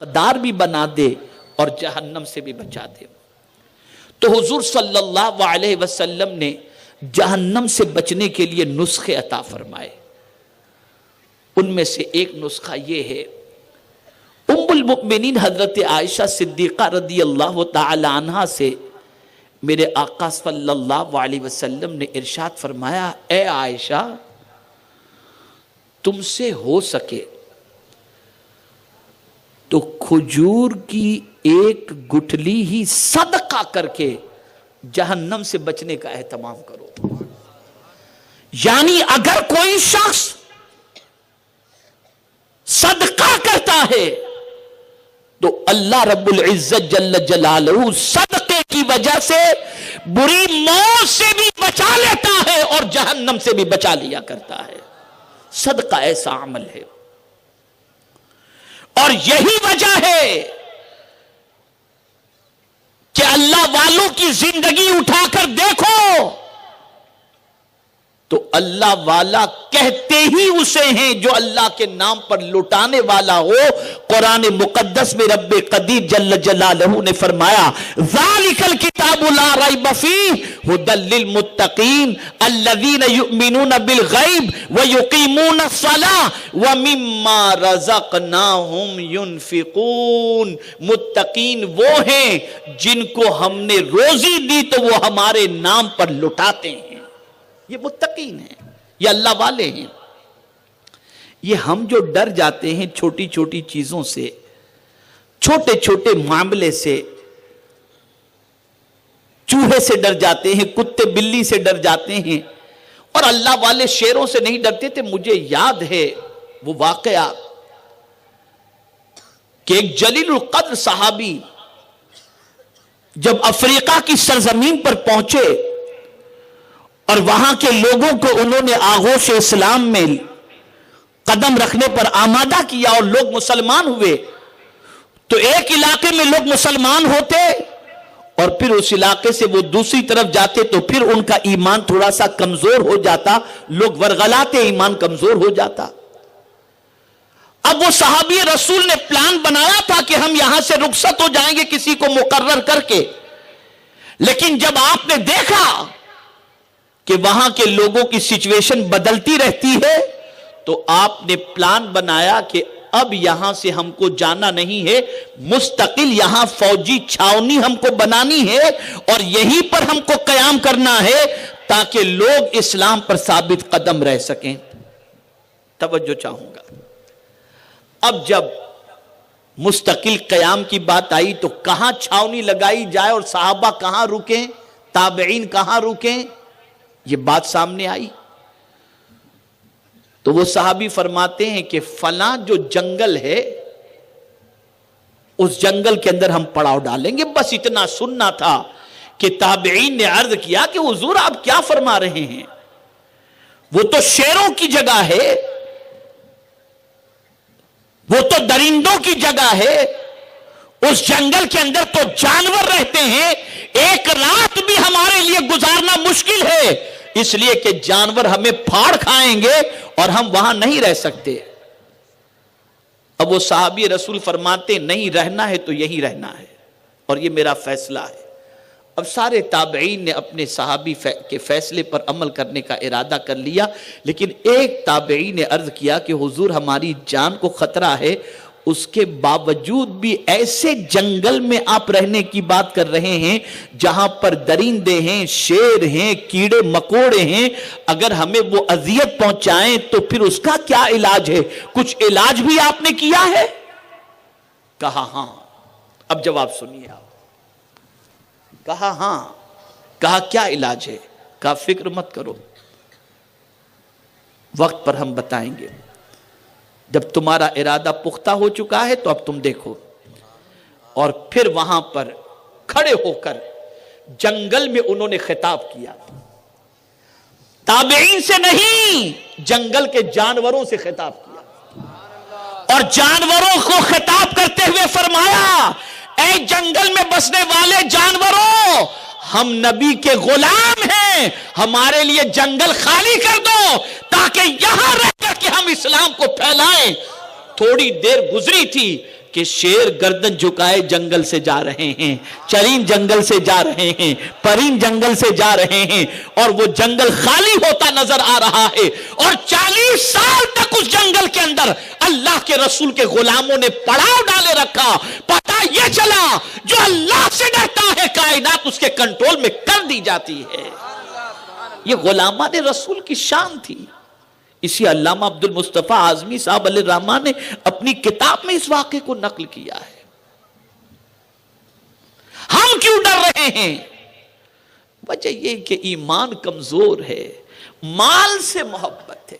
حقدار بھی بنا دے اور جہنم سے بھی بچا دے۔ تو حضور صلی اللہ علیہ وسلم نے جہنم سے بچنے کے لیے نسخے عطا فرمائے۔ ان میں سے ایک نسخہ یہ ہے، ام المؤمنین حضرت عائشہ صدیقہ رضی اللہ تعالی عنہا سے میرے آقا صلی اللہ علیہ وسلم نے ارشاد فرمایا، اے عائشہ، تم سے ہو سکے تو کھجور کی ایک گٹھلی ہی صدقہ کر کے جہنم سے بچنے کا اہتمام کرو۔ یعنی اگر کوئی شخص صدقہ کرتا ہے تو اللہ رب العزت جل جلالہ صدقے کی وجہ سے بری موت سے بھی بچا لیتا ہے اور جہنم سے بھی بچا لیا کرتا ہے۔ صدقہ ایسا عمل ہے، اور یہی وجہ ہے کہ اللہ والوں کی زندگی اٹھا کر دیکھو تو اللہ والا کہتے ہی اسے ہیں جو اللہ کے نام پر لٹانے والا ہو۔ قرآن مقدس میں رب قدیر جل جلالہ نے فرمایا، ذالک الکتاب لا ریب فیہ ھدی للمتقین الذین یؤمنون بالغیب ویقیمون الصلاۃ ومما رزقناہم ینفقون۔ متقین وہ ہیں جن کو ہم نے روزی دی تو وہ ہمارے نام پر لٹاتے ہیں۔ یہ متقین ہیں، یہ اللہ والے ہیں۔ یہ ہم جو ڈر جاتے ہیں چھوٹی چھوٹی چیزوں سے، چھوٹے چھوٹے معاملے سے، چوہے سے ڈر جاتے ہیں، کتے بلی سے ڈر جاتے ہیں، اور اللہ والے شیروں سے نہیں ڈرتے تھے۔ مجھے یاد ہے وہ واقعہ کہ ایک جلیل القدر صحابی جب افریقہ کی سرزمین پر پہنچے اور وہاں کے لوگوں کو انہوں نے آغوش اسلام میں قدم رکھنے پر آمادہ کیا اور لوگ مسلمان ہوئے، تو ایک علاقے میں لوگ مسلمان ہوتے اور پھر اس علاقے سے وہ دوسری طرف جاتے تو پھر ان کا ایمان تھوڑا سا کمزور ہو جاتا، لوگ ورغلاتے، ایمان کمزور ہو جاتا۔ اب وہ صحابی رسول نے پلان بنایا تھا کہ ہم یہاں سے رخصت ہو جائیں گے کسی کو مقرر کر کے، لیکن جب آپ نے دیکھا کہ وہاں کے لوگوں کی سچویشن بدلتی رہتی ہے تو آپ نے پلان بنایا کہ اب یہاں سے ہم کو جانا نہیں ہے، مستقل یہاں فوجی چھاونی ہم کو بنانی ہے اور یہیں پر ہم کو قیام کرنا ہے تاکہ لوگ اسلام پر ثابت قدم رہ سکیں۔ توجہ چاہوں گا، اب جب مستقل قیام کی بات آئی تو کہاں چھاونی لگائی جائے اور صحابہ کہاں رکیں، تابعین کہاں رکیں، یہ بات سامنے آئی۔ تو وہ صحابی فرماتے ہیں کہ فلاں جو جنگل ہے اس جنگل کے اندر ہم پڑاؤ ڈالیں گے۔ بس اتنا سننا تھا کہ تابعین نے عرض کیا کہ حضور آپ کیا فرما رہے ہیں، وہ تو شیروں کی جگہ ہے، وہ تو درندوں کی جگہ ہے، اس جنگل کے اندر تو جانور رہتے ہیں، ایک رات بھی ہمارے لیے گزارنا مشکل ہے، اس لیے کہ جانور ہمیں پھاڑ کھائیں گے اور ہم وہاں نہیں رہ سکتے۔ اب وہ صحابی رسول فرماتے نہیں رہنا ہے تو یہی رہنا ہے اور یہ میرا فیصلہ ہے۔ اب سارے تابعین نے اپنے صحابی کے فیصلے پر عمل کرنے کا ارادہ کر لیا، لیکن ایک تابعی نے عرض کیا کہ حضور ہماری جان کو خطرہ ہے، اس کے باوجود بھی ایسے جنگل میں آپ رہنے کی بات کر رہے ہیں جہاں پر درندے ہیں، شیر ہیں، کیڑے مکوڑے ہیں، اگر ہمیں وہ اذیت پہنچائیں تو پھر اس کا کیا علاج ہے؟ کچھ علاج بھی آپ نے کیا ہے؟ کہا ہاں۔ اب جواب سنیے آپ۔ کہا ہاں۔ کہا کیا علاج ہے؟ کہا فکر مت کرو، وقت پر ہم بتائیں گے، جب تمہارا ارادہ پختہ ہو چکا ہے تو اب تم دیکھو۔ اور پھر وہاں پر کھڑے ہو کر جنگل میں انہوں نے خطاب کیا، تابعین سے نہیں، جنگل کے جانوروں سے خطاب کیا، اور جانوروں کو خطاب کرتے ہوئے فرمایا، اے جنگل میں بسنے والے جانوروں، ہم نبی کے غلام ہیں، ہمارے لیے جنگل خالی کر دو تاکہ یہاں رہ کر کے ہم اسلام کو پھیلائیں۔ تھوڑی دیر گزری تھی کہ کہ شیر گردن جھکائے جنگل سے جا رہے ہیں، چرین جنگل سے جا رہے ہیں، پرین جنگل سے جا رہے ہیں، اور وہ جنگل خالی ہوتا نظر آ رہا ہے، اور 40 سال تک اس جنگل کے اندر اللہ کے رسول کے غلاموں نے پڑاؤ ڈالے رکھا۔ پتہ یہ چلا جو اللہ سے ڈرتا ہے کائنات اس کے کنٹرول میں کر دی جاتی ہے۔ یہ غلامان رسول کی شان تھی۔ اسی علامہ عبد المصطفیٰ اعظمی صاحب علیہ الرحمہ نے اپنی کتاب میں اس واقعے کو نقل کیا ہے۔ ہم کیوں ڈر رہے ہیں؟ وجہ یہ کہ ایمان کمزور ہے، مال سے محبت ہے۔